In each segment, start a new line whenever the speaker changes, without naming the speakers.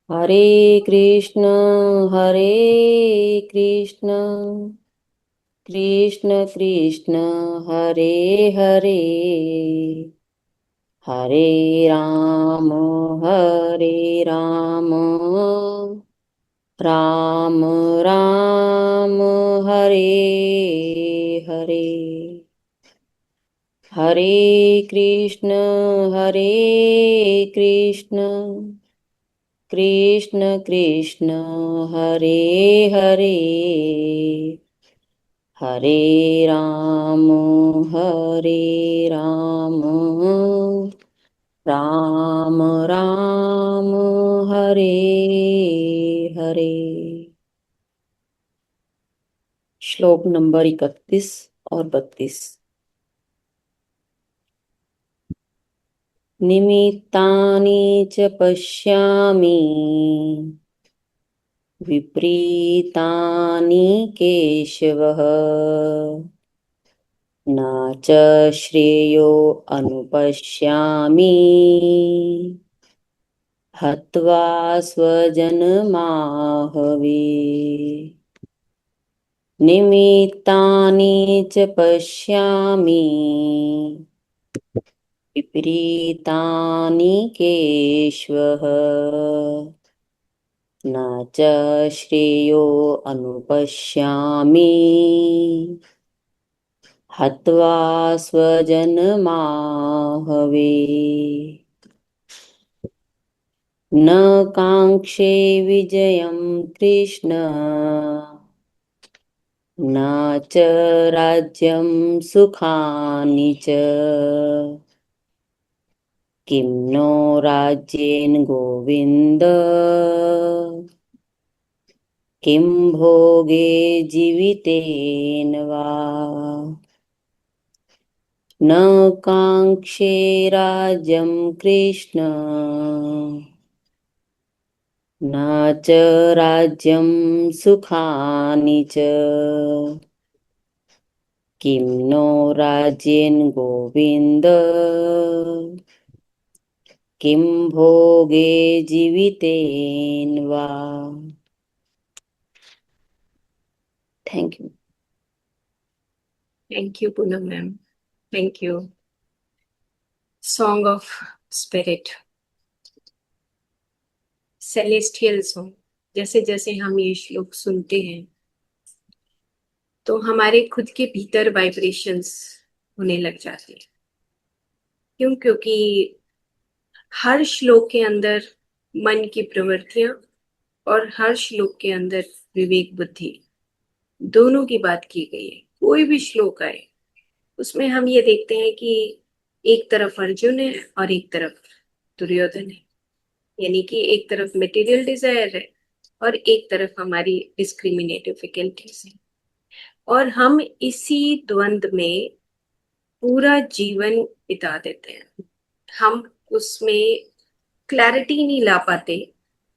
हरे कृष्ण हरे कृष्ण कृष्ण कृष्ण हरे हरे हरे राम हरे राम राम राम हरे हरे हरे कृष्ण कृष्ण कृष्ण कृष्ण हरे हरे हरे राम हरे राम राम राम हरे हरे। श्लोक नंबर 31 और 32। निमित्तानि च पश्यामि विपरीतानि केशवः न च श्रेयो अनुपश्यामि हत्वा स्वजनमाहवे। निमित्तानि च पश्यामि विपरीतानि केशवः न च श्रेयो अनुपश्यामि हत्वा स्वजनमाहवे। न काङ्क्षे विजयं कृष्ण न च राज्यं सुखानि च किं नो राज्येन गोविन्द किं भोगे जीवितेन वा। न काङ्क्षे राज्यं कृष्ण न च राज्यं सुखानि च किं नो राज्येन गोविन्द किं भोगे जीवितेन वा। Thank you.
Thank you Poonam ma'am. Thank you. Song of spirit, celestial song. जैसे जैसे हम ये श्लोक सुनते हैं तो हमारे खुद के भीतर वाइब्रेशंस होने लग जाते हैं। क्यों? क्योंकि हर श्लोक के अंदर मन की प्रवृत्तियां और हर श्लोक के अंदर विवेक बुद्धि दोनों की बात की गई है। कोई भी श्लोक आए उसमें हम ये देखते हैं कि एक तरफ अर्जुन है और एक तरफ दुर्योधन है। यानी कि एक तरफ मटेरियल डिजायर है और एक तरफ हमारी डिस्क्रिमिनेटिव फैकल्टीज है। और हम इसी द्वंद में पूरा जीवन बिता देते हैं। हम उसमें क्लैरिटी नहीं ला पाते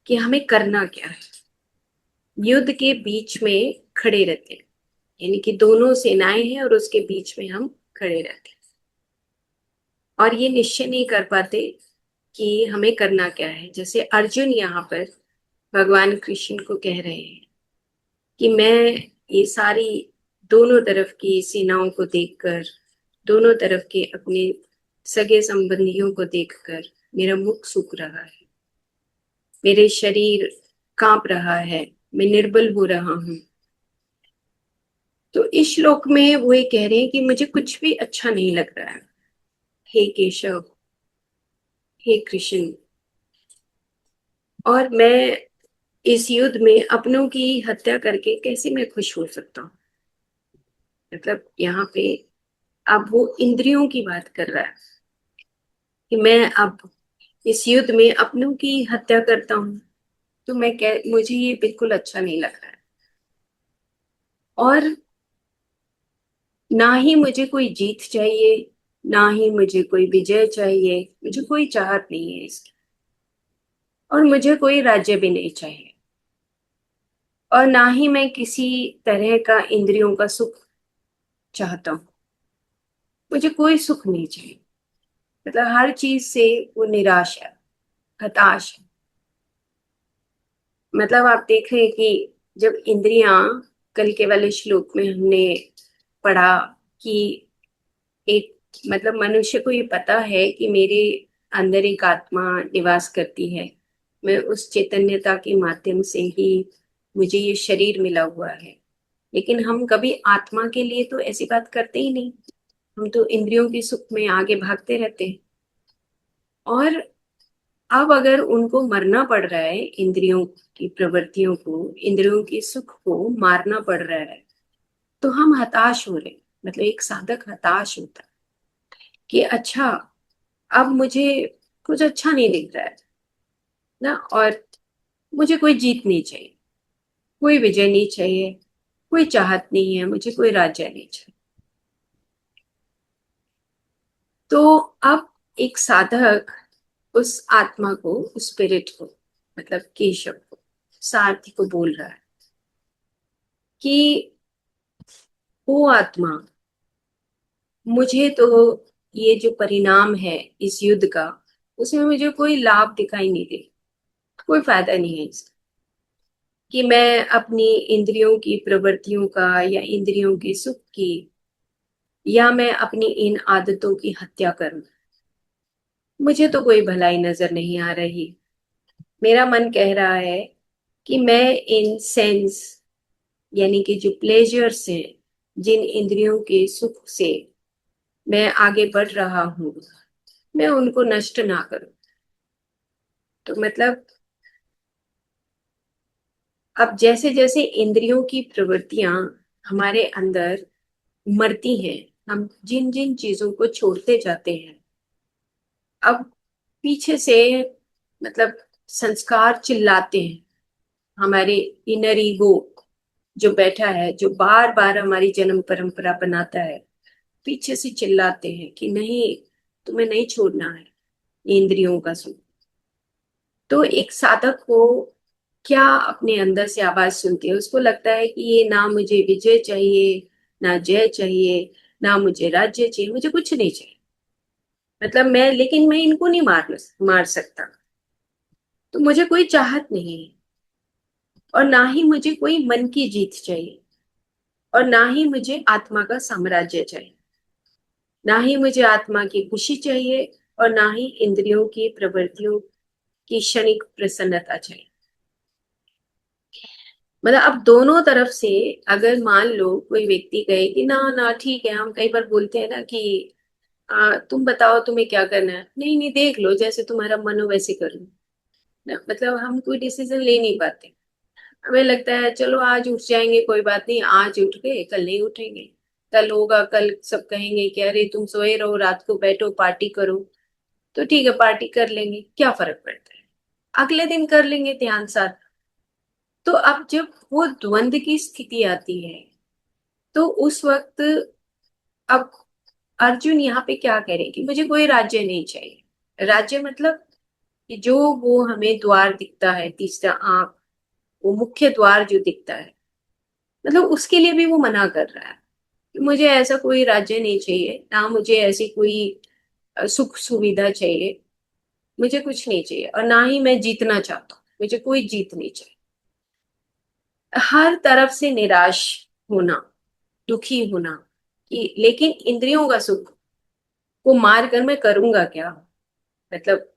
कि हमें करना क्या है। युद्ध के बीच में खड़े रहते हैं, यानी कि दोनों सेनाएं हैं और उसके बीच में हम खड़े रहते हैं और ये निश्चय नहीं कर पाते कि हमें करना क्या है। जैसे अर्जुन यहाँ पर भगवान कृष्ण को कह रहे हैं कि मैं ये सारी दोनों तरफ की सेनाओं को देखकर, दोनों तरफ के अपने सगे संबंधियों को देखकर मेरा मुख सूख रहा है, मेरे शरीर कांप रहा है, मैं निर्बल हो रहा हूं। तो इस श्लोक में वो ये कह रहे हैं कि मुझे कुछ भी अच्छा नहीं लग रहा है। हे केशव, हे कृष्ण, और मैं इस युद्ध में अपनों की हत्या करके कैसे मैं खुश हो सकता हूँ। मतलब यहाँ पे अब वो इंद्रियों की बात कर रहा है कि मैं अब इस युद्ध में अपनों की हत्या करता हूँ तो मुझे ये बिल्कुल अच्छा नहीं लग रहा है। और ना ही मुझे कोई जीत चाहिए, ना ही मुझे कोई विजय चाहिए, मुझे कोई चाहत नहीं है इसकी। और मुझे कोई राज्य भी नहीं चाहिए और ना ही मैं किसी तरह का इंद्रियों का सुख चाहता हूँ। मुझे कोई सुख नहीं चाहिए। मतलब हर चीज से वो निराश है, हताश है। मतलब आप देख रहे हैं कि जब इंद्रियां, कल के वाले श्लोक में हमने पढ़ा कि एक, मतलब मनुष्य को ये पता है कि मेरे अंदर एक आत्मा निवास करती है, मैं उस चैतन्यता के माध्यम से ही मुझे ये शरीर मिला हुआ है। लेकिन हम कभी आत्मा के लिए तो ऐसी बात करते ही नहीं, हम तो इंद्रियों के सुख में आगे भागते रहते हैं। और अब अगर उनको मरना पड़ रहा है, इंद्रियों की प्रवृत्तियों को, इंद्रियों के सुख को मारना पड़ रहा है, तो हम हताश हो रहे हैं। मतलब एक साधक हताश होता है कि अच्छा, अब मुझे कुछ अच्छा नहीं दिख रहा है ना, और मुझे कोई जीत नहीं चाहिए, कोई विजय नहीं चाहिए, कोई चाहत नहीं है, मुझे कोई राज्य नहीं चाहिए। तो अब एक साधक उस आत्मा को, उस स्पिरिट को, मतलब केशव को, सारथी को बोल रहा है कि वो आत्मा, मुझे तो ये जो परिणाम है इस युद्ध का, उसमें मुझे कोई लाभ दिखाई नहीं दे, कोई फायदा नहीं है इसका, कि मैं अपनी इंद्रियों की प्रवृत्तियों का या इंद्रियों के सुख की, या मैं अपनी इन आदतों की हत्या करूं, मुझे तो कोई भलाई नजर नहीं आ रही। मेरा मन कह रहा है कि मैं इन सेंस, यानी कि जो प्लेजर्स हैं, जिन इंद्रियों के सुख से मैं आगे बढ़ रहा हूं, मैं उनको नष्ट ना करूं। तो मतलब अब जैसे जैसे इंद्रियों की प्रवृत्तियां हमारे अंदर मरती हैं, हम जिन जिन चीजों को छोड़ते जाते हैं, अब पीछे से, मतलब संस्कार चिल्लाते हैं, हमारे इनर ईगो जो बैठा है, जो बार बार हमारी जन्म परंपरा बनाता है, पीछे से चिल्लाते हैं कि नहीं, तुम्हें नहीं छोड़ना है इंद्रियों का सुख। तो एक साधक को क्या अपने अंदर से आवाज सुनती है, उसको लगता है कि ये ना मुझे विजय चाहिए, ना जय चाहिए, ना मुझे राज्य चाहिए, मुझे कुछ नहीं चाहिए। मतलब मैं, लेकिन मैं इनको नहीं मार सकता, तो मुझे कोई चाहत नहीं है, और ना ही मुझे कोई मन की जीत चाहिए, और ना ही मुझे आत्मा का साम्राज्य चाहिए, ना ही मुझे आत्मा की खुशी चाहिए, और ना ही इंद्रियों की प्रवृत्तियों की क्षणिक प्रसन्नता चाहिए। मतलब अब दोनों तरफ से, अगर मान लो कोई व्यक्ति कहे कि ना ना ठीक है, हम कई बार बोलते हैं ना कि तुम बताओ तुम्हें क्या करना है, नहीं नहीं देख लो, जैसे तुम्हारा मन हो वैसे कर लो ना। मतलब हम कोई डिसीजन ले नहीं पाते, हमें लगता है चलो आज उठ जाएंगे, कोई बात नहीं, आज उठ गए कल नहीं उठेंगे, कल होगा, कल सब कहेंगे कि अरे तुम सोए रहो, रात को बैठो पार्टी करो, तो ठीक है पार्टी कर लेंगे, क्या फर्क पड़ता है, अगले दिन कर लेंगे ध्यान साथ। तो अब जब वो द्वंद की स्थिति आती है, तो उस वक्त, अब अर्जुन यहाँ पे क्या कह रहे हैं कि मुझे कोई राज्य नहीं चाहिए। राज्य मतलब कि जो वो हमें द्वार दिखता है, तीसरा आंख, वो मुख्य द्वार जो दिखता है, मतलब उसके लिए भी वो मना कर रहा है कि मुझे ऐसा कोई राज्य नहीं चाहिए, ना मुझे ऐसी कोई सुख सुविधा चाहिए, मुझे कुछ नहीं चाहिए, और ना ही मैं जीतना चाहता हूँ, मुझे कोई जीत नहीं चाहिए। हर तरफ से निराश होना, दुखी होना, कि लेकिन इंद्रियों का सुख को मार कर मैं करूंगा क्या। मतलब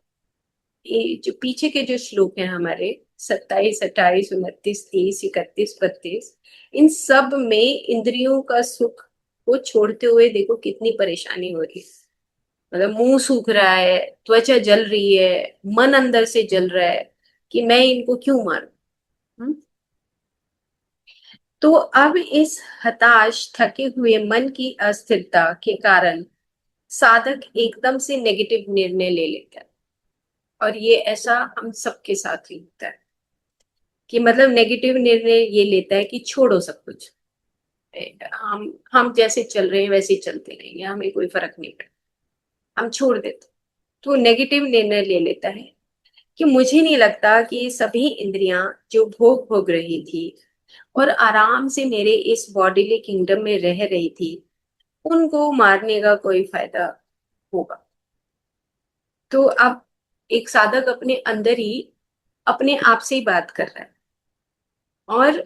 ये जो पीछे के जो श्लोक हैं हमारे, 27, 28, 29, 30, 31, 32, इन सब में इंद्रियों का सुख को छोड़ते हुए देखो कितनी परेशानी हो रही है। मतलब मुंह सूख रहा है, त्वचा जल रही है, मन अंदर से जल रहा है कि मैं इनको क्यों मारूं। हम्म? तो अब इस हताश थके हुए मन की अस्थिरता के कारण साधक एकदम से नेगेटिव निर्णय ले लेता है, और ये ऐसा हम सबके साथ ही होता है कि मतलब नेगेटिव निर्णय ये लेता है कि छोड़ो सब कुछ, हम जैसे चल रहे हैं वैसे ही चलते रहेंगे, हमें कोई फर्क नहीं पड़ता, हम छोड़ देते। तो नेगेटिव निर्णय ले लेता है कि मुझे नहीं लगता कि सभी इंद्रियां जो भोग भोग रही थी और आराम से मेरे इस बॉडीली किंगडम में रह रही थी, उनको मारने का कोई फायदा होगा। तो अब एक साधक अपने अंदर ही अपने आप से ही बात कर रहा है और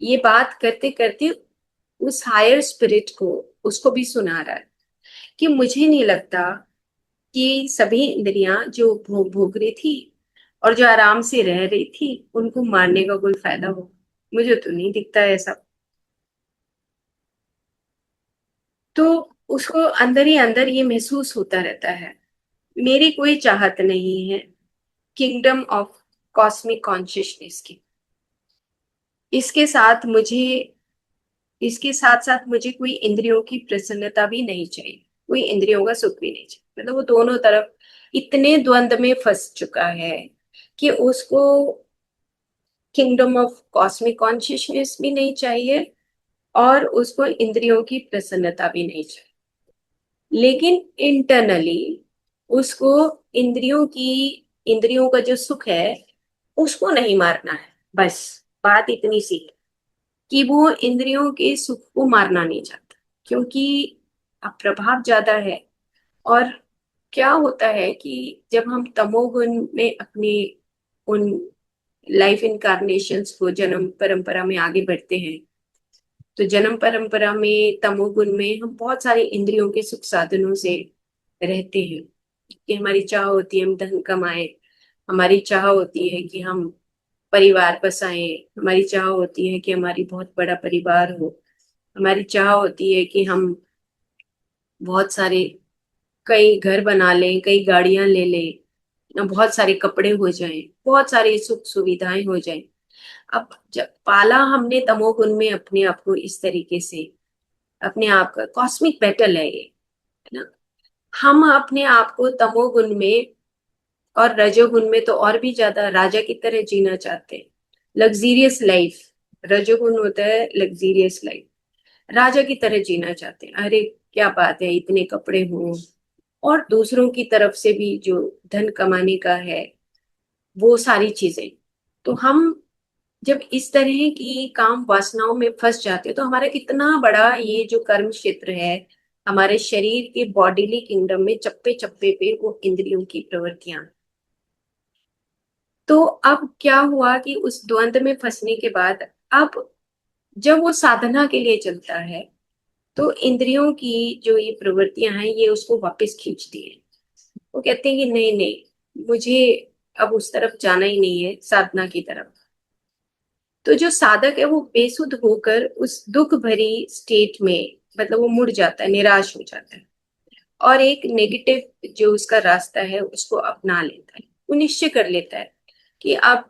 ये बात करते करते उस हायर स्पिरिट को, उसको भी सुना रहा है कि मुझे नहीं लगता कि सभी इंद्रियां जो भोग रही थी और जो आराम से रह रही थी उनको मारने का कोई फायदा हो। मुझे तो नहीं दिखता है ऐसा। तो उसको अंदर ही अंदर ये महसूस होता रहता है, मेरी कोई चाहत नहीं है किंगडम ऑफ कॉस्मिक कॉन्शियसनेस की। इसके साथ मुझे इसके साथ साथ मुझे कोई इंद्रियों की प्रसन्नता भी नहीं चाहिए, कोई इंद्रियों का सुख भी नहीं चाहिए। मतलब वो दोनों तरफ इतने द्वंद में फंस चुका है कि उसको किंगडम ऑफ कॉस्मिक कॉन्शियसनेस भी नहीं चाहिए और उसको इंद्रियों की प्रसन्नता भी नहीं चाहिए। लेकिन इंटरनली उसको इंद्रियों का जो सुख है उसको नहीं मारना है। बस बात इतनी सी है कि वो इंद्रियों के सुख को मारना नहीं चाहता, क्योंकि अब प्रभाव ज्यादा है। और क्या होता है कि जब हम तमोगुण में अपने उन लाइफ इनकारनेशंस को, जन्म परंपरा में आगे बढ़ते हैं, तो जन्म परंपरा में तमोगुण में हम बहुत सारे इंद्रियों के सुख साधनों से रहते हैं कि हमारी चाह होती है हम धन कमाएं, हमारी चाह होती है कि हम परिवार बसाएं, हमारी चाह होती है कि हमारी बहुत बड़ा परिवार हो, हमारी चाह होती है कि हम बहुत सारे कई घर बना लें, कई गाड़ियां ले लें, ना बहुत सारे कपड़े हो जाएं, बहुत सारी सुख सुविधाएं हो जाएं। अब जब पाला हमने तमोगुण में अपने आप को इस तरीके से, अपने आप का कॉस्मिक बैटल है ये, है ना। हम अपने आप को तमोगुण में और रजोगुण में तो और भी ज्यादा राजा की तरह जीना चाहते हैं, लग्जीरियस लाइफ। रजोगुण होता है लग्जीरियस लाइफ, राजा की तरह जीना चाहते हैं। अरे क्या बात है, इतने कपड़े हों और दूसरों की तरफ से भी जो धन कमाने का है वो सारी चीजें। तो हम जब इस तरह की काम वासनाओं में फंस जाते हैं तो हमारा कितना बड़ा ये जो कर्म क्षेत्र है, हमारे शरीर के बॉडीली किंगडम में चप्पे चप्पे पे वो इंद्रियों की प्रवृत्तियां। तो अब क्या हुआ कि उस द्वंद में फंसने के बाद अब जब वो साधना के लिए चलता है तो इंद्रियों की जो ये प्रवृत्तियां हैं ये उसको वापस खींचती हैं। वो कहते हैं कि नहीं नहीं, मुझे अब उस तरफ जाना ही नहीं है, साधना की तरफ। तो जो साधक है वो बेसुध होकर उस दुख भरी स्टेट में, मतलब वो मुड़ जाता है, निराश हो जाता है और एक नेगेटिव जो उसका रास्ता है उसको अपना लेता है। वो निश्चय कर लेता है कि अब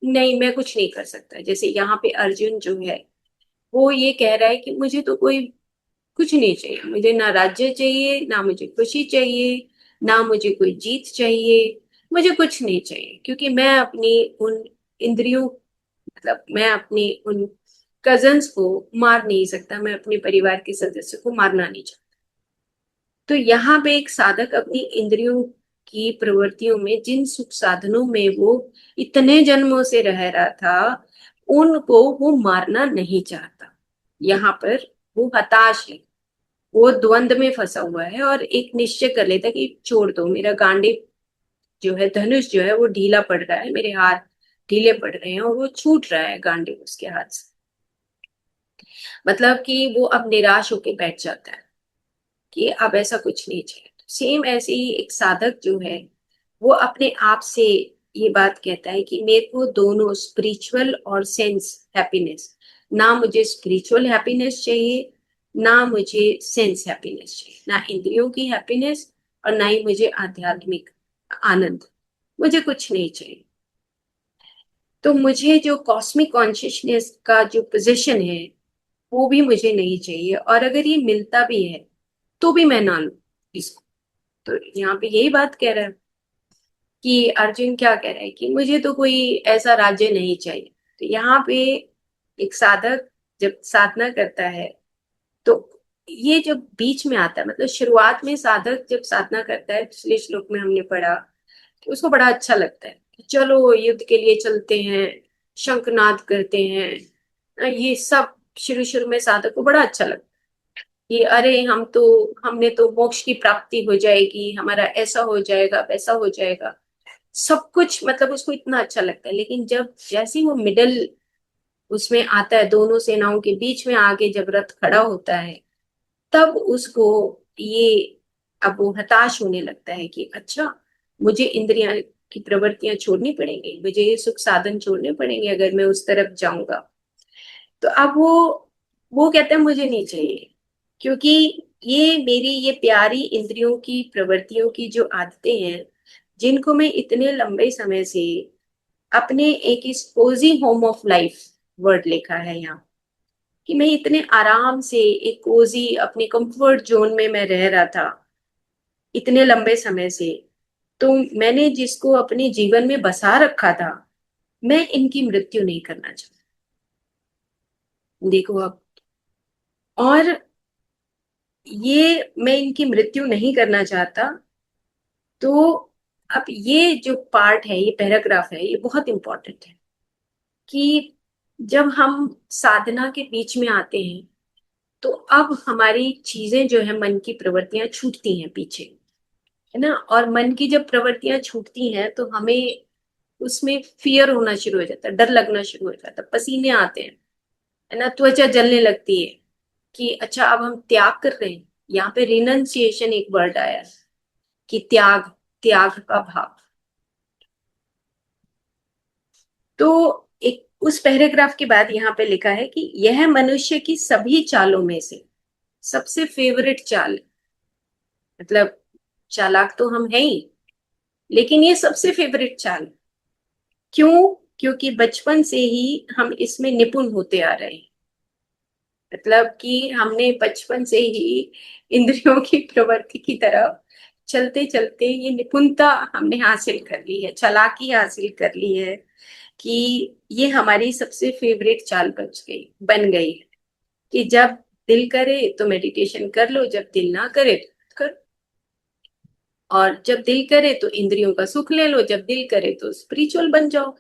नहीं, मैं कुछ नहीं कर सकता। जैसे यहाँ पे अर्जुन जो है वो ये कह रहा है कि मुझे तो कोई कुछ नहीं चाहिए, मुझे ना राज्य चाहिए, ना मुझे खुशी चाहिए, ना मुझे कोई जीत चाहिए, मुझे कुछ नहीं चाहिए, क्योंकि मैं अपनी उन इंद्रियों, मतलब मैं अपनी उन कजन्स को मार नहीं सकता, मैं अपने परिवार के सदस्य को मारना नहीं चाहता। तो यहाँ पे एक साधक अपनी इंद्रियों की प्रवृत्तियों में जिन सुख साधनों में वो इतने जन्मों से रह रहा था उनको वो मारना नहीं चाहता। यहाँ पर वो हताश है, वो द्वंद में फंसा हुआ है और एक निश्चय कर लेता है कि छोड़ दो, मेरा गांडीव जो है, धनुष जो है वो ढीला पड़ रहा है, मेरे हाथ ढीले पड़ रहे हैं और वो छूट रहा है गांडीव उसके हाथ से। मतलब कि वो अब निराश होके बैठ जाता है कि अब ऐसा कुछ नहीं चाहिए। सेम ऐसे ही एक साधक जो है वो अपने आप से ये बात कहता है कि मेरे को दोनों स्पिरिचुअल और सेंस हैप्पीनेस, ना मुझे स्पिरिचुअल हैप्पीनेस चाहिए, ना मुझे सेंस हैप्पीनेस चाहिए, ना इंद्रियों की हैप्पीनेस और ना ही मुझे आध्यात्मिक आनंद, मुझे कुछ नहीं चाहिए। तो मुझे जो कॉस्मिक कॉन्शियसनेस का जो पोजीशन है वो भी मुझे नहीं चाहिए, और अगर ये मिलता भी है तो भी मैं ना लूं इसको। तो यहाँ पे यही बात कह रहा है कि अर्जुन क्या कह रहा है कि मुझे तो कोई ऐसा राज्य नहीं चाहिए। तो यहाँ पे एक साधक जब साधना करता है तो ये जब बीच में आता है, मतलब शुरुआत में साधक जब साधना करता है, पिछले श्लोक में हमने पढ़ा कि उसको बड़ा अच्छा लगता है कि चलो युद्ध के लिए चलते हैं, शंखनाद करते हैं, ये सब शुरू शुरू में साधक को बड़ा अच्छा लगता है कि अरे हमने तो मोक्ष की प्राप्ति हो जाएगी, हमारा ऐसा हो जाएगा, वैसा हो जाएगा, सब कुछ, मतलब उसको इतना अच्छा लगता है। लेकिन जब जैसे ही वो मिडल उसमें आता है, दोनों सेनाओं के बीच में आके जब रथ खड़ा होता है, तब उसको ये, अब वो हताश होने लगता है कि अच्छा, मुझे इंद्रियां की प्रवृत्तियां छोड़नी पड़ेंगी, मुझे ये सुख साधन छोड़ने पड़ेंगे अगर मैं उस तरफ जाऊंगा। तो अब वो कहता है मुझे नहीं चाहिए, क्योंकि ये मेरी ये प्यारी इंद्रियों की प्रवृत्तियों की जो आदतें हैं, जिनको मैं इतने लंबे समय से अपने एक इस cosy home of life, word लिखा है यहाँ, कि मैं इतने आराम से एक कोजी अपने कंफर्ट जोन में मैं रह रहा था इतने लंबे समय से, तो मैंने जिसको अपने जीवन में बसा रखा था, मैं इनकी मृत्यु नहीं करना चाहता। देखो अब, और ये मैं इनकी मृत्यु नहीं करना चाहता। तो अब ये जो पार्ट है, ये पैराग्राफ है, ये बहुत इंपॉर्टेंट है कि जब हम साधना के बीच में आते हैं, तो अब हमारी चीजें जो है, मन की प्रवृत्तियां छूटती हैं पीछे, है ना। और मन की जब प्रवृत्तियां छूटती हैं तो हमें उसमें फियर होना शुरू हो जाता है, डर लगना शुरू हो जाता है, पसीने आते हैं, है ना, त्वचा जलने लगती है कि अच्छा, अब हम त्याग कर रहे हैं। यहाँ पे रिनंसिएशन एक वर्ड आया है कि त्याग, त्याग का भाव। तो एक उस पैराग्राफ के बाद यहाँ पे लिखा है कि यह मनुष्य की सभी चालों में से सबसे फेवरेट चाल है। मतलब चालाक तो हम है ही, लेकिन ये सबसे फेवरेट चाल है। क्यों? क्योंकि बचपन से ही हम इसमें निपुण होते आ रहे हैं। मतलब कि हमने बचपन से ही इंद्रियों की प्रवृत्ति की तरफ चलते चलते ये निपुणता हमने हासिल कर ली है, चालाकी हासिल कर ली है, कि ये हमारी सबसे फेवरेट चाल बन गई है कि जब दिल करे तो मेडिटेशन कर लो, जब दिल ना करे तो कर, और जब दिल करे तो इंद्रियों का सुख ले लो, जब दिल करे तो स्पिरिचुअल बन जाओ।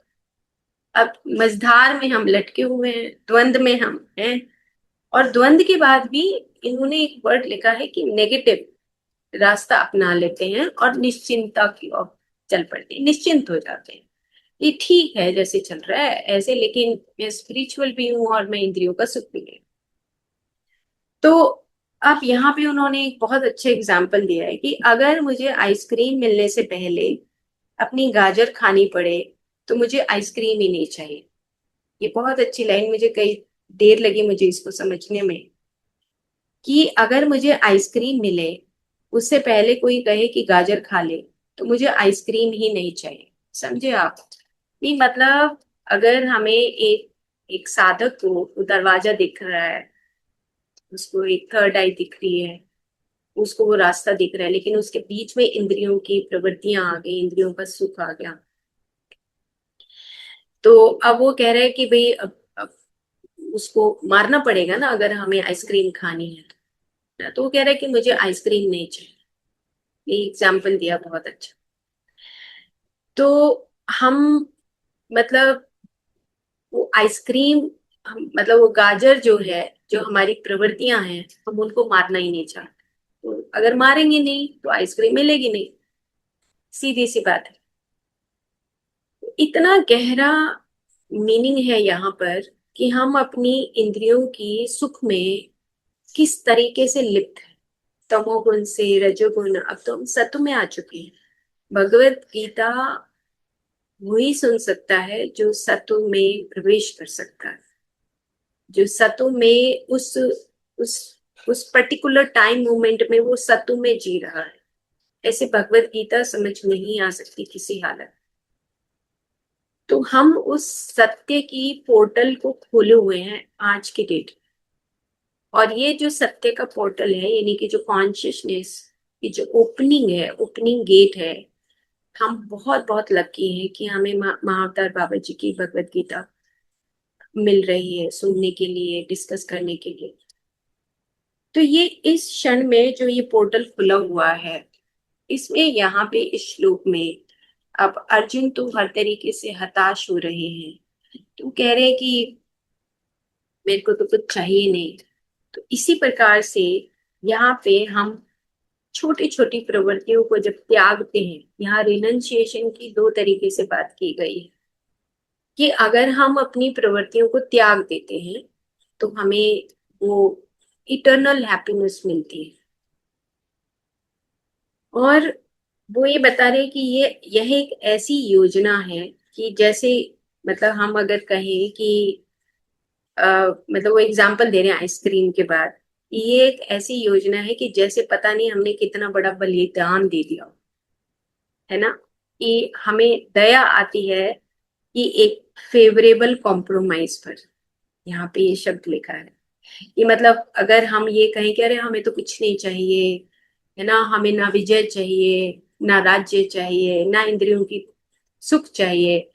अब मझधार में हम लटके हुए हैं, द्वंद में हम हैं। और द्वंद के बाद भी इन्होंने एक वर्ड लिखा है कि नेगेटिव रास्ता अपना लेते हैं और निश्चिंतता की ओर चल पड़ते हैं, निश्चिंत हो जाते हैं। ये ठीक है जैसे चल रहा है ऐसे, लेकिन मैं स्पिरिचुअल भी हूँ और मैं इंद्रियों का सुख भी ले। तो अब यहाँ पे उन्होंने एक बहुत अच्छे एग्जाम्पल दिया है कि अगर मुझे आइसक्रीम मिलने से पहले अपनी गाजर खानी पड़े, तो मुझे आइसक्रीम ही नहीं चाहिए। ये बहुत अच्छी लाइन, मुझे कई देर लगी मुझे इसको समझने में, कि अगर मुझे आइसक्रीम मिले उससे पहले कोई कहे कि गाजर खा ले, तो मुझे आइसक्रीम ही नहीं चाहिए। समझे आप? नहीं, मतलब अगर हमें एक एक साधक को वो दरवाजा दिख रहा है, उसको एक थर्ड आई दिख रही है, उसको वो रास्ता दिख रहा है, लेकिन उसके बीच में इंद्रियों की प्रवृत्तियां आ गई, इंद्रियों का सुख आ गया, तो अब वो कह रहे हैं कि भाई अब उसको मारना पड़ेगा ना अगर हमें आइसक्रीम खानी है। तो वो कह रहा है कि मुझे आइसक्रीम नहीं चाहिए। ये एग्जाम्पल दिया बहुत अच्छा। तो हम, मतलब वो आइसक्रीम, मतलब वो गाजर जो है, जो हमारी प्रवृत्तियां हैं, हम उनको मारना ही नहीं चाहते। तो अगर मारेंगे नहीं तो आइसक्रीम मिलेगी नहीं, सीधी सी बात है। इतना गहरा मीनिंग है यहाँ पर कि हम अपनी इंद्रियों की सुख में किस तरीके से लिप्त हैं। तमोगुण से रजोगुण, अब तो हम सत्व में आ चुके हैं। भगवत गीता वही सुन सकता है जो सत्व में प्रवेश कर सकता है, जो सत्व में उस उस पर्टिकुलर टाइम मोमेंट में वो सत्व में जी रहा है। ऐसे भगवत गीता समझ नहीं आ सकती किसी हालत। तो हम उस सत्य की पोर्टल को खोले हुए हैं आज के डेट। और ये जो सत्य का पोर्टल है, यानी कि जो कॉन्शियसनेस की जो ओपनिंग है, ओपनिंग गेट है, हम बहुत बहुत लकी हैं कि हमें महाअवतार बाबा जी की भगवत गीता मिल रही है सुनने के लिए, डिस्कस करने के लिए। तो ये इस क्षण में जो ये पोर्टल खुला हुआ है, इसमें यहाँ पे इस श्लोक में अब अर्जुन तो हर तरीके से हताश हो रहे हैं, तो कह रहे हैं कि मेरे को तो कुछ चाहिए नहीं। तो इसी प्रकार से यहाँ पे हम छोटी छोटी प्रवृत्तियों को जब त्यागते हैं, यहाँ रिनंसिएशन की दो तरीके से बात की गई है कि अगर हम अपनी प्रवृत्तियों को त्याग देते हैं तो हमें वो इटर्नल हैप्पीनेस मिलती है। और वो ये बता रहे हैं कि यह एक ऐसी योजना है कि जैसे, मतलब हम अगर कहें कि मतलब वो एग्जाम्पल दे रहे हैं आइसक्रीम के बाद, ये एक ऐसी योजना है कि जैसे पता नहीं हमने कितना बड़ा बलिदान दे दिया हो, है ना, कि हमें दया आती है कि एक फेवरेबल कॉम्प्रोमाइज पर, यहाँ पे ये शब्द लिखा है कि मतलब अगर हम ये कहें कि अरे हमें तो कुछ नहीं चाहिए, है ना, हमें ना विजय चाहिए, ना राज्य चाहिए, ना इंद्रियों की सुख चाहिए,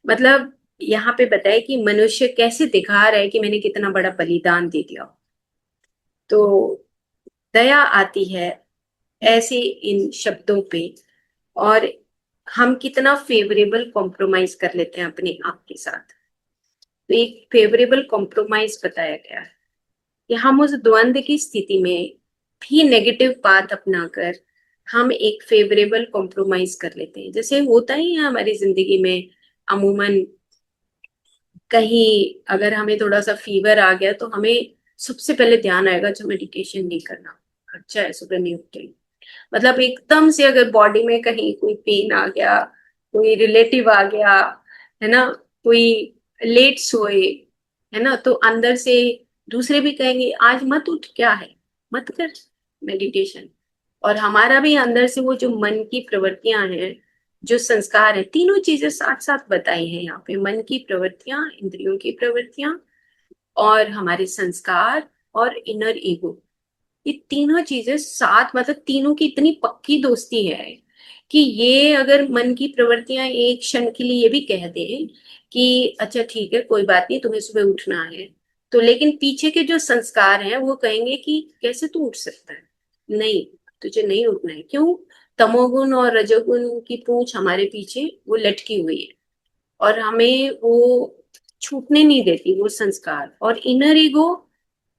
मतलब यहाँ पे बताए कि मनुष्य कैसे दिखा रहा है कि मैंने कितना बड़ा बलिदान दे दिया। तो दया आती है ऐसे इन शब्दों पे, और हम कितना फेवरेबल कॉम्प्रोमाइज कर लेते हैं अपने आप के साथ। तो एक फेवरेबल कॉम्प्रोमाइज बताया गया है कि हम उस द्वंद की स्थिति में भी नेगेटिव पाथ अपनाकर हम एक फेवरेबल कॉम्प्रोमाइज कर लेते हैं। जैसे होता ही है हमारी जिंदगी में अमूमन, कहीं अगर हमें थोड़ा सा फीवर आ गया तो हमें सबसे पहले ध्यान आएगा अच्छा मेडिकेशन नहीं करना, अच्छा है सुबह नहीं उठते, मतलब एकदम से अगर बॉडी में कहीं कोई पेन आ गया, कोई रिलेटिव आ गया, है ना, कोई लेट सोए, है ना, तो अंदर से दूसरे भी कहेंगे आज मत उठ, क्या है, मत कर मेडिटेशन। और हमारा भी अंदर से वो जो मन की प्रवृत्तियां हैं, जो संस्कार है, तीनों चीजें साथ साथ बताई हैं यहाँ पे, मन की प्रवृत्तियां, इंद्रियों की प्रवृत्तियां, और हमारे संस्कार, और इनर ईगो, ये तीनों चीजें साथ, मतलब तीनों की इतनी पक्की दोस्ती है कि ये अगर मन की प्रवृत्तियां एक क्षण के लिए ये भी कह दे कि अच्छा ठीक है कोई बात नहीं तुम्हें सुबह उठना है, तो लेकिन पीछे के जो संस्कार हैं वो कहेंगे कि कैसे तू उठ सकता है, नहीं, तुझे नहीं उठना है, क्यों, तमोगुण और रजोगुण की पूंछ हमारे पीछे वो लटकी हुई है, और हमें वो छूटने नहीं देती वो संस्कार। और इनर ईगो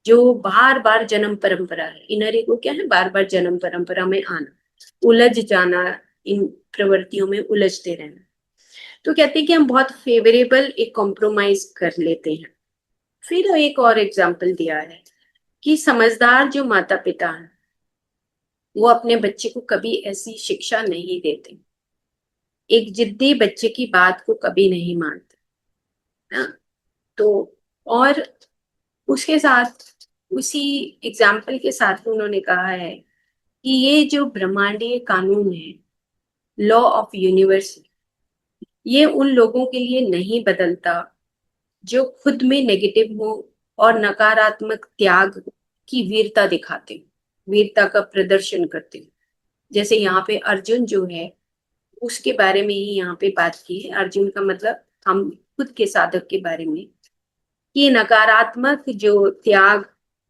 जो बार बार जन्म परंपरा है, इनर ईगो क्या है, बार बार जन्म परंपरा में आना, उलझ जाना, इन प्रवृत्तियों में उलझते रहना। तो कहते हैं कि हम बहुत फेवरेबल एक कॉम्प्रोमाइज कर लेते हैं। फिर एक और एग्जाम्पल दिया है कि समझदार जो माता पिता हैं वो अपने बच्चे को कभी ऐसी शिक्षा नहीं देते, एक जिद्दी बच्चे की बात को कभी नहीं मानते ना। तो और उसके साथ, उसी एग्जाम्पल के साथ उन्होंने कहा है कि ये जो ब्रह्मांडीय कानून है, लॉ ऑफ यूनिवर्स, ये उन लोगों के लिए नहीं बदलता जो खुद में नेगेटिव हो और नकारात्मक त्याग की वीरता दिखाते हो, वीरता का प्रदर्शन करते हो। जैसे यहाँ पे अर्जुन जो है उसके बारे में ही यहाँ पे बात की है, अर्जुन का मतलब हम खुद के साधक के बारे में, कि नकारात्मक जो त्याग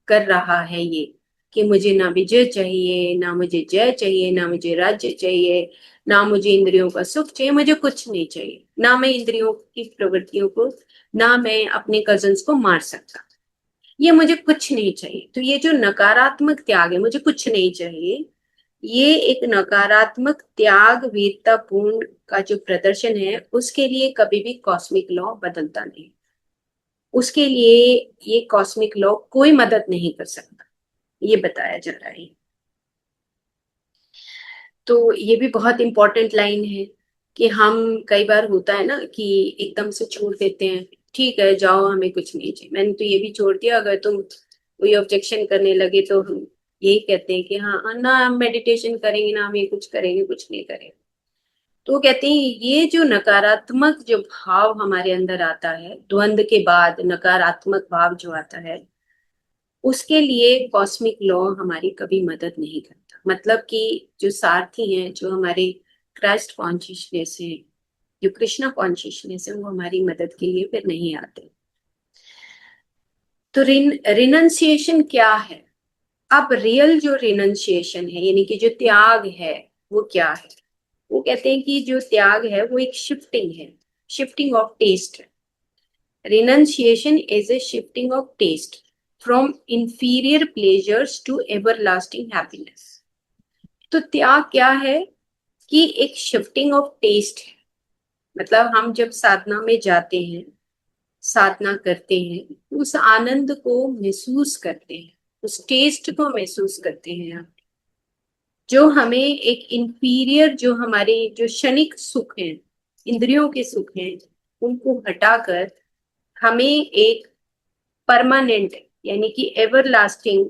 कर रहा है ये, कि मुझे ना विजय चाहिए, ना मुझे जय चाहिए, ना मुझे राज्य चाहिए, ना मुझे इंद्रियों का सुख चाहिए, मुझे कुछ नहीं चाहिए, ना मैं इंद्रियों की प्रवृत्तियों को, ना मैं अपने कजन्स को मार सकता, ये मुझे कुछ नहीं चाहिए। तो ये जो नकारात्मक त्याग है, मुझे कुछ नहीं चाहिए, ये एक नकारात्मक त्याग वीरता पूर्ण का जो प्रदर्शन है, उसके लिए कभी भी कॉस्मिक लॉ बदलता नहीं, उसके लिए ये कॉस्मिक लॉ कोई मदद नहीं कर सकता, ये बताया जा रहा है। तो ये भी बहुत इंपॉर्टेंट लाइन है कि हम, कई बार होता है ना कि एकदम से छोड़ देते हैं, ठीक है जाओ हमें कुछ नहीं चाहिए, मैंने तो ये भी छोड़ दिया, अगर तुम कोई ऑब्जेक्शन करने लगे तो हम यही कहते हैं कि हाँ ना हम मेडिटेशन करेंगे, ना हम ये कुछ करेंगे, कुछ नहीं करेंगे। तो वो कहते हैं ये जो नकारात्मक जो भाव हमारे अंदर आता है, द्वंद के बाद नकारात्मक भाव जो आता है, उसके लिए कॉस्मिक लॉ हमारी कभी मदद नहीं करता। मतलब कि जो सारथी हैं, जो हमारे क्राइस्ट कॉन्शियसनेस है, जो कृष्णा कॉन्शियसनेस है, वो हमारी मदद के लिए फिर नहीं आते। तो रिनंसिएशन क्या है? अब रियल जो रिनंसिएशन है, यानी कि जो त्याग है, वो क्या है? वो कहते हैं कि जो त्याग है वो एक शिफ्टिंग है, शिफ्टिंग ऑफ टेस्ट है। Renunciation is a shifting of taste from inferior pleasures to everlasting happiness. तो त्याग क्या है? कि एक शिफ्टिंग ऑफ टेस्ट है, मतलब हम जब साधना में जाते हैं, साधना करते हैं, तो उस आनंद को महसूस करते हैं, उस टेस्ट को महसूस करते हैं हम। जो हमें एक इंफीरियर, जो हमारे जो क्षणिक सुख हैं, इंद्रियों के सुख हैं, उनको हटाकर हमें एक परमानेंट, यानी कि एवर लास्टिंग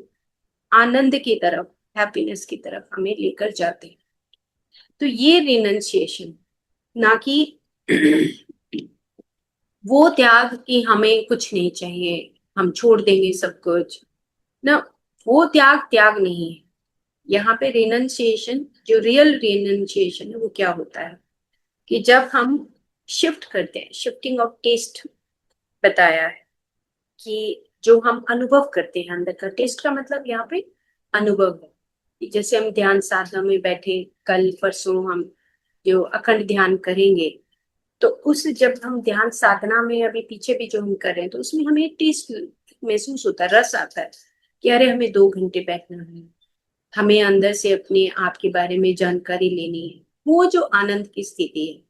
आनंद की तरफ, हैप्पीनेस की तरफ हमें लेकर जाते हैं। तो ये रिनंसिएशन, ना कि वो त्याग कि हमें कुछ नहीं चाहिए, हम छोड़ देंगे सब कुछ ना, वो त्याग त्याग नहीं है। यहाँ पे रिनंसिएशन, जो रियल रिनंसिएशन है, वो क्या होता है कि जब हम शिफ्ट करते हैं, शिफ्टिंग ऑफ टेस्ट बताया है, कि जो हम अनुभव करते हैं अंदर का, टेस्ट का मतलब यहाँ पे अनुभव है। कि जैसे हम ध्यान साधना में बैठे, कल परसों हम जो अखंड ध्यान करेंगे, तो उस जब हम ध्यान साधना में अभी पीछे भी जो हम कर रहे हैं, तो उसमें हमें टेस्ट महसूस होता है, रस आता है कि अरे हमें 2 घंटे बैठना है, हमें अंदर से अपने आप के बारे में जानकारी लेनी है। वो जो आनंद की स्थिति है,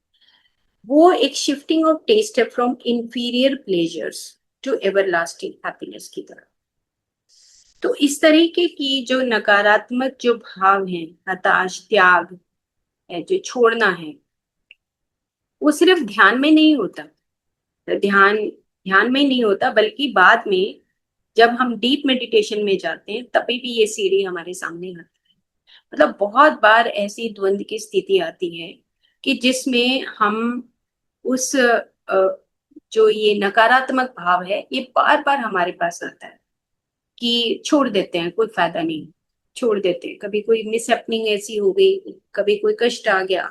वो एक शिफ्टिंग ऑफ टेस्ट है from inferior pleasures to everlasting happiness की तरफ। तो इस तरीके की जो नकारात्मक जो भाव है, हताश, त्याग है, जो छोड़ना है, वो सिर्फ ध्यान में नहीं होता। ध्यान ध्यान में नहीं होता, बल्कि बाद में जब हम डीप मेडिटेशन में जाते हैं, तभी भी ये सीढ़ी हमारे सामने आती है। मतलब बहुत बार ऐसी द्वंद की स्थिति आती है कि जिसमें हम उस जो ये नकारात्मक भाव है, ये बार बार हमारे पास आता है कि छोड़ देते हैं, कोई फायदा नहीं, छोड़ देते हैं। कभी कोई मिसहैपनिंग ऐसी हो गई, कभी कोई कष्ट आ गया,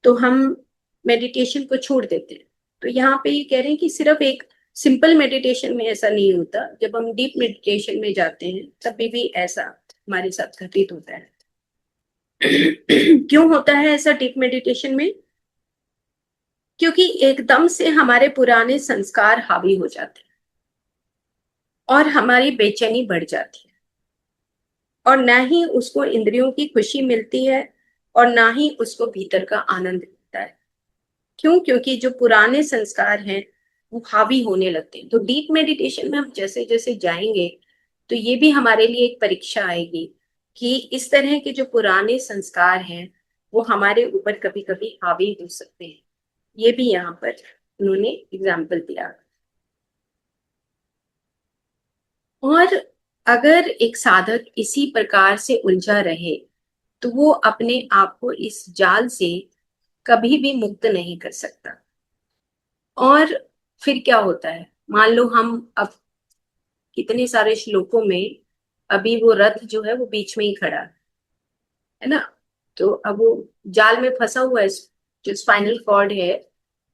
तो हम मेडिटेशन को छोड़ देते हैं। तो यहाँ पे ये कह रहे हैं कि सिर्फ एक सिंपल मेडिटेशन में ऐसा नहीं होता, जब हम डीप मेडिटेशन में जाते हैं तभी भी ऐसा हमारे साथ घटित होता है। क्यों होता है ऐसा डीप मेडिटेशन में? क्योंकि एकदम से हमारे पुराने संस्कार हावी हो जाते हैं और हमारी बेचैनी बढ़ जाती है, और ना ही उसको इंद्रियों की खुशी मिलती है, और ना ही उसको भीतर का आनंद मिलता है। क्यों? क्योंकि जो पुराने संस्कार हैं वो हावी होने लगते हैं। तो डीप मेडिटेशन में हम जैसे जैसे जाएंगे, तो ये भी हमारे लिए एक परीक्षा आएगी कि इस तरह के जो पुराने संस्कार हैं, वो हमारे ऊपर कभी कभी हावी हो सकते हैं। ये भी यहाँ पर उन्होंने एग्जाम्पल दिया। और अगर एक साधक इसी प्रकार से उलझा रहे, तो वो अपने आप को इस जाल से कभी भी मुक्त नहीं कर सकता। और फिर क्या होता है, मान लो हम अब कितने सारे श्लोकों में, अभी वो रथ जो है वो बीच में ही खड़ा है ना, तो अब वो जाल में फंसा हुआ है। जो स्पाइनल कॉर्ड है,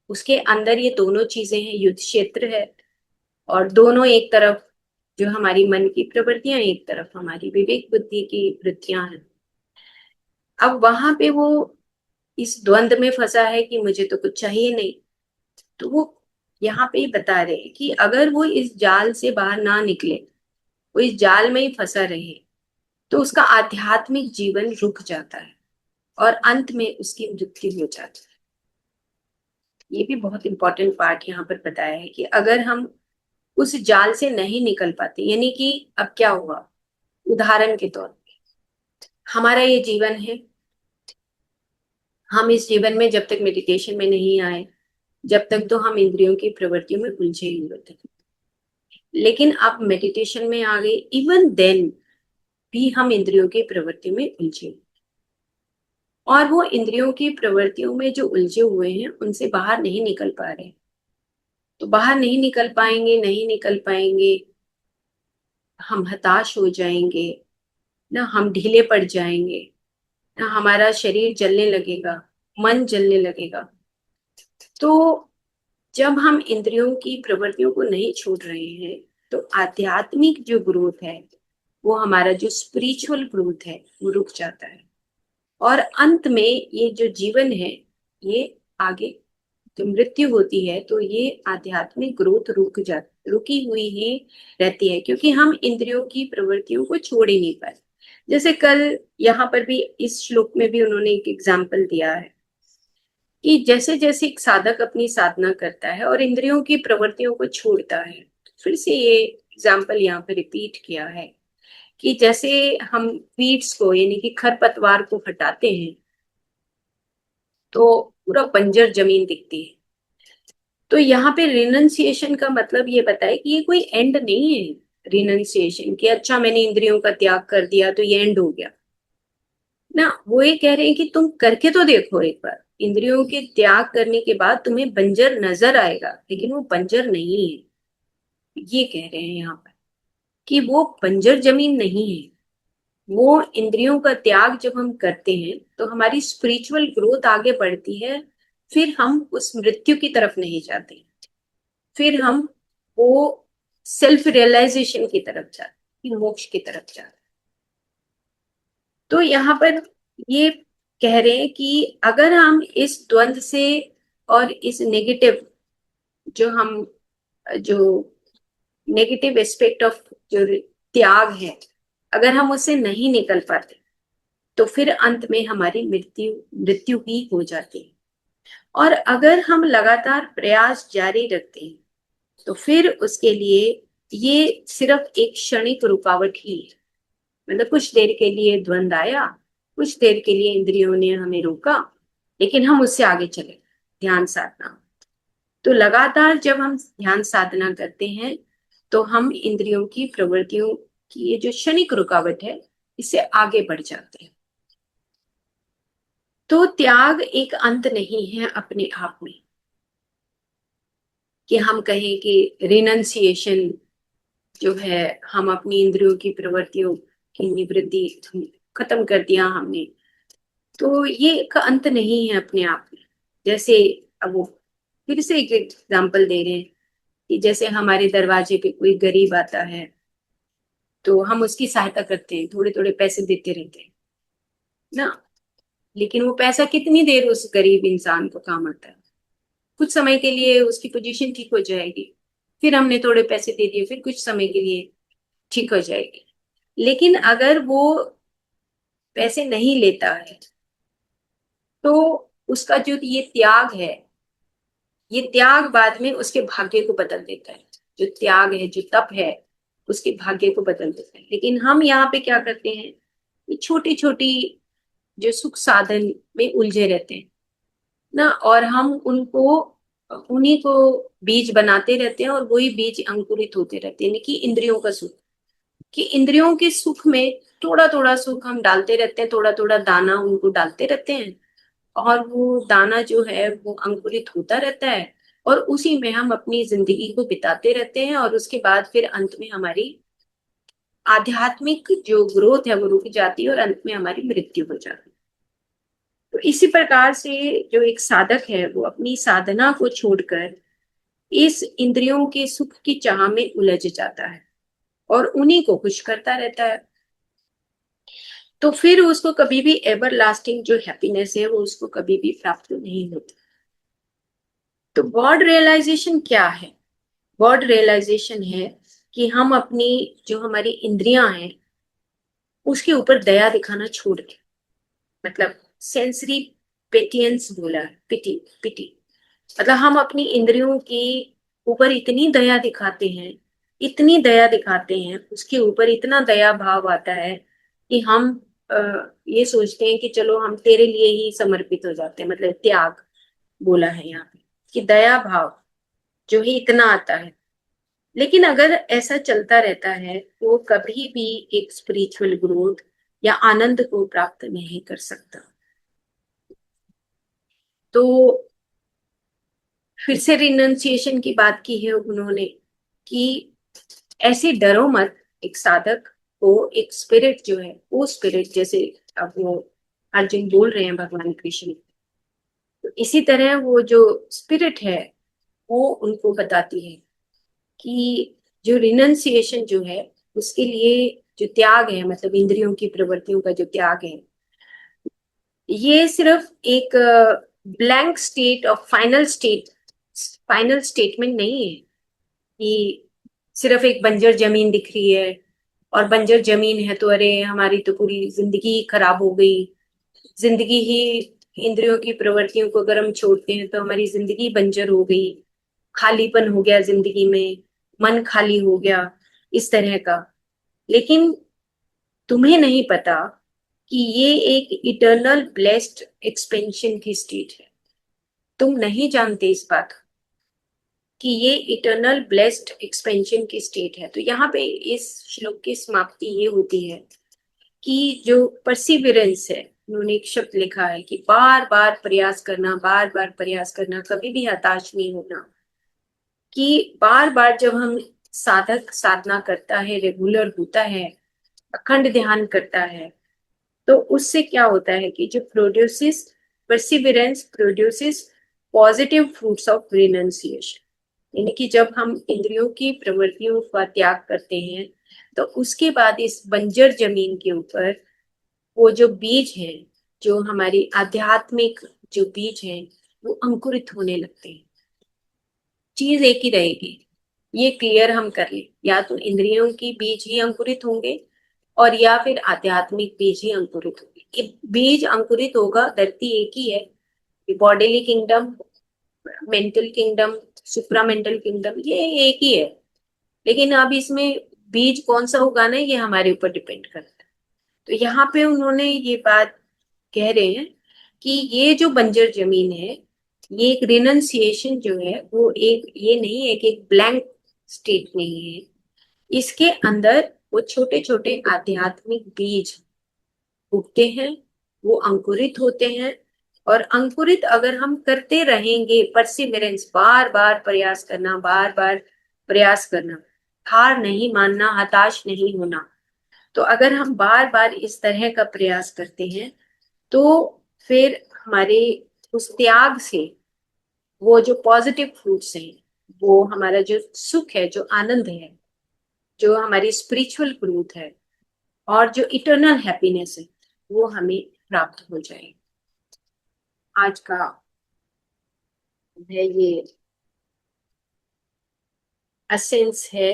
उसके अंदर ये दोनों चीजें हैं, युद्ध क्षेत्र है, और दोनों, एक तरफ जो हमारी मन की प्रवृत्तियां, एक तरफ हमारी विवेक बुद्धि की वृत्तियां हैं। अब वहां पे वो इस द्वंद में फंसा है कि मुझे तो कुछ चाहिए नहीं। तो वो यहाँ पे ही बता रहे हैं कि अगर वो इस जाल से बाहर ना निकले, वो इस जाल में ही फंसा रहे, तो उसका आध्यात्मिक जीवन रुक जाता है और अंत में उसकी मृत्यु हो जाती है। ये भी बहुत इंपॉर्टेंट पार्ट यहाँ पर बताया है कि अगर हम उस जाल से नहीं निकल पाते, यानी कि अब क्या हुआ, उदाहरण के तौर पे हमारा ये जीवन है, हम इस जीवन में जब तक मेडिटेशन में नहीं आए, जब तक तो हम इंद्रियों की प्रवृत्तियों में उलझे ही होते हैं। लेकिन अब मेडिटेशन में आ गए, इवन देन भी हम इंद्रियों की प्रवृत्ति में उलझे, और वो इंद्रियों की प्रवृत्तियों में जो उलझे हुए हैं, उनसे बाहर नहीं निकल पा रहे। तो बाहर नहीं निकल पाएंगे, नहीं निकल पाएंगे, हम हताश हो जाएंगे ना, हम ढीले पड़ जाएंगे ना, हमारा शरीर जलने लगेगा, मन जलने लगेगा। तो जब हम इंद्रियों की प्रवृत्तियों को नहीं छोड़ रहे हैं, तो आध्यात्मिक जो ग्रोथ है, वो हमारा जो स्पिरिचुअल ग्रोथ है, वो रुक जाता है। और अंत में ये जो जीवन है, ये आगे तो मृत्यु होती है, तो ये आध्यात्मिक ग्रोथ रुकी हुई ही रहती है, क्योंकि हम इंद्रियों की प्रवृत्तियों को छोड़ ही नहीं पाए। जैसे कल यहाँ पर भी इस श्लोक में भी उन्होंने एक एग्जाम्पल दिया है कि जैसे जैसे एक साधक अपनी साधना करता है और इंद्रियों की प्रवृत्तियों को छोड़ता है, फिर से ये एग्जाम्पल यहाँ पे रिपीट किया है कि जैसे हम वीड्स को यानी कि खरपतवार को हटाते हैं तो पूरा बंजर जमीन दिखती है। तो यहाँ पे रिनंसिएशन का मतलब ये बताए कि ये कोई एंड नहीं है। रिनंसिएशन कि अच्छा मैंने इंद्रियों का त्याग कर दिया तो ये एंड हो गया ना। वो ये कह रहे हैं कि तुम करके तो देखो एक बार, इंद्रियों के त्याग करने के बाद तुम्हें बंजर नजर आएगा लेकिन वो बंजर नहीं है। ये कह रहे हैं यहाँ पर कि वो बंजर जमीन नहीं है। वो इंद्रियों का त्याग जब हम करते हैं तो हमारी स्पिरिचुअल ग्रोथ आगे बढ़ती है। फिर हम उस मृत्यु की तरफ नहीं जाते, फिर हम वो सेल्फ रियलाइजेशन की तरफ जाते हैं, मोक्ष की तरफ जाते हैं। तो यहाँ पर ये कह रहे हैं कि अगर हम इस द्वंद से और इस नेगेटिव जो हम जो नेगेटिव एस्पेक्ट ऑफ जो त्याग है, अगर हम उससे नहीं निकल पाते तो फिर अंत में हमारी मृत्यु मृत्यु ही हो जाती है। और अगर हम लगातार प्रयास जारी रखते हैं तो फिर उसके लिए ये सिर्फ एक क्षणिक रुकावट ही है। मतलब कुछ देर के लिए द्वंद आया, कुछ देर के लिए इंद्रियों ने हमें रोका, लेकिन हम उससे आगे चले ध्यान साधना। तो लगातार जब हम ध्यान साधना करते हैं तो हम इंद्रियों की प्रवृत्तियों की ये जो क्षणिक रुकावट है इससे आगे बढ़ जाते हैं। तो त्याग एक अंत नहीं है अपने आप में कि हम कहें कि रिनंसिएशन जो है, हम अपनी इंद्रियों की प्रवृत्तियों की निवृत्ति खत्म कर दिया हमने, तो ये एक अंत नहीं है अपने आप में। जैसे अब वो फिर से एक एग्जाम्पल दे रहे हैं कि जैसे हमारे दरवाजे पे कोई गरीब आता है तो हम उसकी सहायता करते हैं, थोड़े थोड़े पैसे देते रहते हैं ना। लेकिन वो पैसा कितनी देर उस गरीब इंसान को काम आता है? कुछ समय के लिए उसकी पोजीशन ठीक हो जाएगी, फिर हमने थोड़े पैसे दे दिए, फिर कुछ समय के लिए ठीक हो जाएगी। लेकिन अगर वो पैसे नहीं लेता है तो उसका जो ये त्याग है, ये त्याग बाद में उसके भाग्य को बदल देता है। जो त्याग है, जो तप है, उसके भाग्य को बदल देता है। लेकिन हम यहाँ पे क्या करते हैं कि छोटी छोटी जो सुख साधन में उलझे रहते हैं ना, और हम उनको उन्हीं को बीज बनाते रहते हैं और वही बीज अंकुरित होते रहते हैं। यानी कि इंद्रियों का सुख, कि इंद्रियों के सुख में थोड़ा थोड़ा सुख हम डालते रहते हैं, थोड़ा थोड़ा दाना उनको डालते रहते हैं, और वो दाना जो है वो अंकुरित होता रहता है और उसी में हम अपनी जिंदगी को बिताते रहते हैं। और उसके बाद फिर अंत में हमारी आध्यात्मिक जो ग्रोथ है वो रुक जाती है और अंत में हमारी मृत्यु हो जाती है। तो इसी प्रकार से जो एक साधक है वो अपनी साधना को छोड़कर इस इंद्रियों के सुख की चाह में उलझ जाता है और उन्हीं को खुश करता रहता है। तो फिर उसको कभी भी एवर लास्टिंग जो हैप्पीनेस है वो उसको कभी भी प्राप्त नहीं होती। तो गॉड रियलाइजेशन क्या है? गॉड रियलाइजेशन है कि हम अपनी जो हमारी इंद्रियां हैं उसके ऊपर दया दिखाना छोड़ दें। मतलब सेंसरी पेटियंस बोला है, पिटी पिटी। मतलब हम अपनी इंद्रियों के ऊपर इतनी दया दिखाते हैं, इतनी दया दिखाते हैं, उसके ऊपर इतना दया भाव आता है कि हम ये सोचते हैं कि चलो हम तेरे लिए ही समर्पित हो जाते हैं। मतलब त्याग बोला है यहाँ पे कि दया भाव जो ही इतना आता है। लेकिन अगर ऐसा चलता रहता है तो वो कभी भी एक स्पिरिचुअल ग्रोथ या आनंद को प्राप्त नहीं कर सकता। तो फिर से रिनंसिएशन की बात की है उन्होंने कि ऐसे डरो मत। एक साधक को एक स्पिरिट जो है, वो स्पिरिट जैसे अब वो अर्जुन बोल रहे हैं भगवान कृष्ण, तो इसी तरह वो जो स्पिरिट है वो उनको बताती है कि जो रिनंसिएशन जो है उसके लिए जो त्याग है, मतलब इंद्रियों की प्रवृत्तियों का जो त्याग है, ये सिर्फ एक blank state of final statement नहीं है कि सिर्फ एक बंजर जमीन दिख रही है और बंजर जमीन है तो अरे हमारी तो पूरी जिंदगी खराब हो गई, जिंदगी ही इंद्रियों की प्रवृत्तियों को अगर हम छोड़ते हैं तो हमारी जिंदगी बंजर हो गई, खालीपन हो गया जिंदगी में, मन खाली हो गया, इस तरह का। लेकिन तुम्हें नहीं पता कि ये एक इटर्नल ब्लेस्ड एक्सपेंशन की स्टेट है। तुम नहीं जानते इस बात को कि ये इटर्नल ब्लेस्ड एक्सपेंशन की स्टेट है। तो यहाँ पे इस श्लोक की समाप्ति ये होती है कि जो परसिविरेंस है, उन्होंने एक शब्द लिखा है कि बार बार प्रयास करना, बार बार प्रयास करना, कभी भी हताश नहीं होना। कि बार बार जब हम साधक साधना करता है, रेगुलर होता है, अखंड ध्यान करता है, तो उससे क्या होता है कि जो produces perseverance produces positive fruits of renunciation. यानी कि जब हम इंद्रियों की प्रवृत्तियों का त्याग करते हैं तो उसके बाद इस बंजर जमीन के ऊपर वो जो बीज है, जो हमारी आध्यात्मिक जो बीज है, वो अंकुरित होने लगते हैं। चीज एक ही रहेगी, ये क्लियर हम कर ले, या तो इंद्रियों की बीज ही अंकुरित होंगे और या फिर आध्यात्मिक बीज ही अंकुरित होंगे। ये बीज अंकुरित होगा, धरती एक ही है, bodily kingdom, mental kingdom, supramental kingdom, ये एक ही है। लेकिन अब इसमें बीज कौन सा उगाना है ये हमारे ऊपर डिपेंड करता है। तो यहाँ पे उन्होंने ये बात कह रहे हैं कि ये जो बंजर जमीन है, ये एक रिनंसिएशन जो है वो एक ये नहीं है कि एक ब्लैंक स्टेट नहीं है। इसके अंदर वो छोटे छोटे आध्यात्मिक बीज उगते हैं, वो अंकुरित होते हैं। और अंकुरित अगर हम करते रहेंगे, परसिवरेंस, बार बार प्रयास करना, बार बार प्रयास करना, हार नहीं मानना, हताश नहीं होना। तो अगर हम बार बार इस तरह का प्रयास करते हैं तो फिर हमारे उस त्याग से वो जो पॉजिटिव फ्रूट्स हैं, वो हमारा जो सुख है, जो आनंद है, जो हमारी स्पिरिचुअल ग्रोथ है और जो इटर्नल हैप्पीनेस है, वो हमें प्राप्त हो जाए। आज का है ये एसेंस है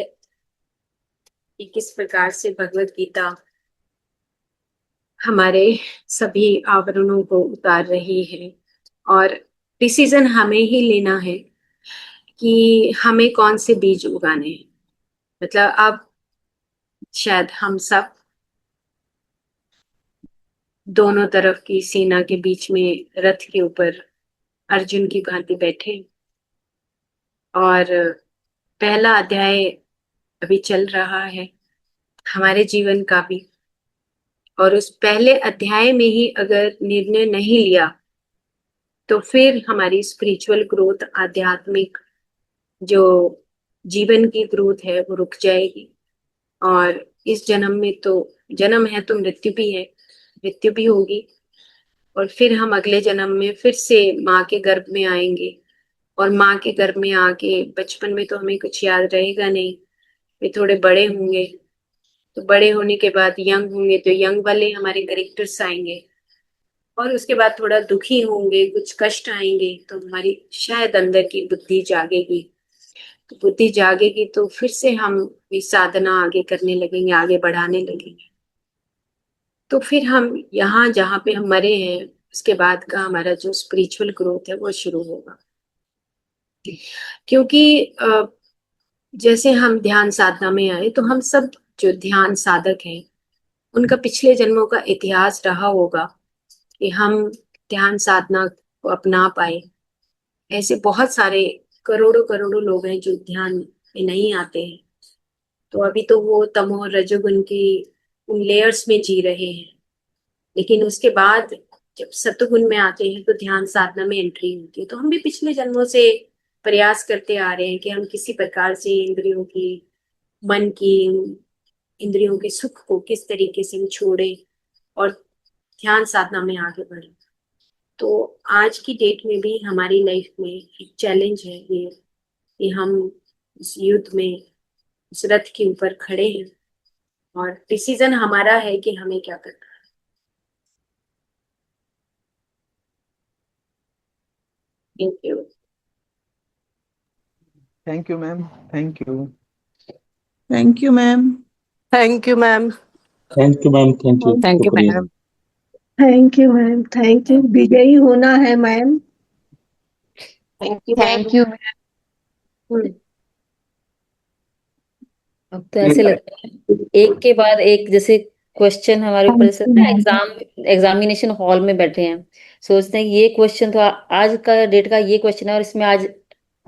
कि किस प्रकार से भगवत गीता हमारे सभी आवरणों को उतार रही है। और डिसीजन हमें ही लेना है कि हमें कौन से बीज उगाने हैं। मतलब अब शायद हम सब दोनों तरफ की सेना के बीच में रथ के ऊपर अर्जुन की भांति बैठे और पहला अध्याय अभी चल रहा है हमारे जीवन का भी। और उस पहले अध्याय में ही अगर निर्णय नहीं लिया तो फिर हमारी स्पिरिचुअल ग्रोथ, आध्यात्मिक जो जीवन की ग्रोथ है, वो रुक जाएगी। और इस जन्म में तो जन्म है तो मृत्यु भी है, मृत्यु भी होगी। और फिर हम अगले जन्म में फिर से माँ के गर्भ में आएंगे। और माँ के गर्भ में आके बचपन में तो हमें कुछ याद रहेगा नहीं, वे थोड़े बड़े होंगे, तो बड़े होने के बाद यंग होंगे तो यंग वाले हमारे कैरेक्टर्स आएंगे। और उसके बाद थोड़ा दुखी होंगे, कुछ कष्ट आएंगे, तो हमारी शायद अंदर की बुद्धि जागेगी। तो बुद्धि जागेगी तो फिर से हम ये साधना आगे करने लगेंगे, आगे बढ़ाने लगेंगे। तो फिर हम यहाँ जहाँ पे हम मरे हैं उसके बाद का हमारा जो स्पिरिचुअल ग्रोथ है वो शुरू होगा। क्योंकि जैसे हम ध्यान साधना में आए तो हम सब जो ध्यान साधक हैं उनका पिछले जन्मों का इतिहास रहा होगा कि हम ध्यान साधना को अपना पाए। ऐसे बहुत सारे करोड़ों करोड़ों लोग हैं जो ध्यान में नहीं आते हैं। तो अभी तो वो तमो रजोगुण की उन लेयर्स में जी रहे हैं। लेकिन उसके बाद जब सतुगुण में आते हैं तो ध्यान साधना में एंट्री होती है। तो हम भी पिछले जन्मों से प्रयास करते आ रहे हैं कि हम किसी प्रकार से इंद्रियों की, मन की, इंद्रियों के सुख को किस तरीके से हम छोड़े और ध्यान साधना में आगे बढ़े। तो आज की डेट में भी हमारी लाइफ में एक चैलेंज है ये कि हम इस युद्ध में, इस रथ के ऊपर खड़े हैं और डिसीजन हमारा है कि हमें क्या करना है। Thank you.
Thank you ma'am, thank you.
Thank you ma'am.
Thank you ma'am.
Thank you ma'am, thank you,
thank you
शुक्रिया।
Ma'am.
Thank you ma'am, thank you. विजयी होना है ma'am.
Thank you ma'am.
Thank you.
अब तो ऐसे लगता है एक के बाद एक, जैसे क्वेश्चन हमारे ऊपर से ना, एग्जामिनेशन हॉल में बैठे हैं, सोचते हैं कि ये क्वेश्चन तो आज का डेट का ये क्वेश्चन है और इसमें आज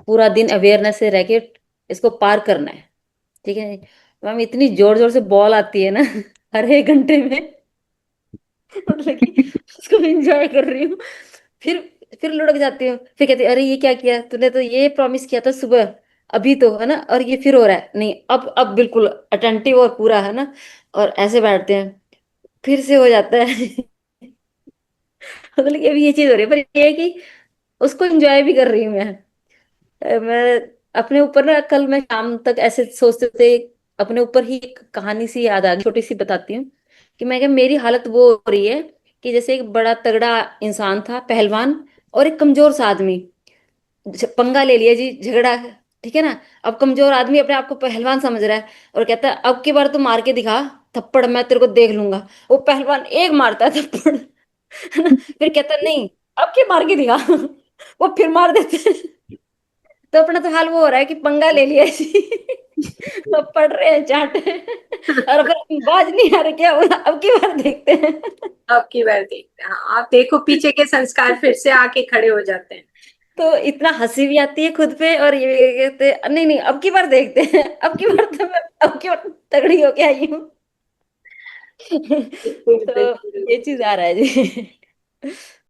पूरा दिन अवेयरनेस से रह के इसको पार करना है। ठीक है। मैम इतनी जोर जोर से बॉल आती है ना हर एक घंटे में, मतलब कि उसको एंजॉय कर रही हूँ। फिर फिर लुढ़क जाती हूँ, फिर कहती अरे ये क्या किया तूने, तो ये प्रॉमिस किया था सुबह, अभी तो है ना, और ये फिर हो रहा है नहीं, अब बिल्कुल अटेंटिव और पूरा है ना, और ऐसे बैठते हैं, फिर से हो जाता है मतलब कि अभी ये चीज हो रही है, पर ये है कि उसको एंजॉय भी कर रही हूँ मैं। मैं अपने ऊपर ना, कल मैं शाम तक ऐसे सोचते थे, अपने ऊपर ही एक कहानी सी याद आ गई, छोटी सी बताती हूँ। कि मैं क्या, मेरी हालत वो हो रही है कि जैसे एक बड़ा तगड़ा इंसान था, पहलवान, और एक कमजोर सा आदमी, पंगा ले लिया जी, झगड़ा। ठीक है ना। अब कमजोर आदमी अपने आप को पहलवान समझ रहा है और कहता है अब की बार तू मार के दिखा थप्पड़, मैं तेरे को देख लूंगा। वो पहलवान एक मारता है थप्पड़ है ना, फिर कहता है नहीं अब की मार के दिखा वो फिर मार देते हैं। तो अपना तो हाल वो हो रहा है कि पंगा ले लिया जी अब पढ़ रहे हैं चाटे और अगर बाज नहीं आ रहे, क्या हुआ अब की बार देखते हैं
अब की बार देखते हैं। हाँ, आप देखो पीछे के संस्कार फिर से आके खड़े हो जाते हैं।
तो इतना हंसी भी आती है खुद पे, और ये कहते हैं नहीं नहीं अब की बार देखते हैं, अब की बार तो मैं अब की बार तगड़ी होके आई हूँ
बिल्कुल
तो
बिल्कुल।
ये चीज आ रहा है जी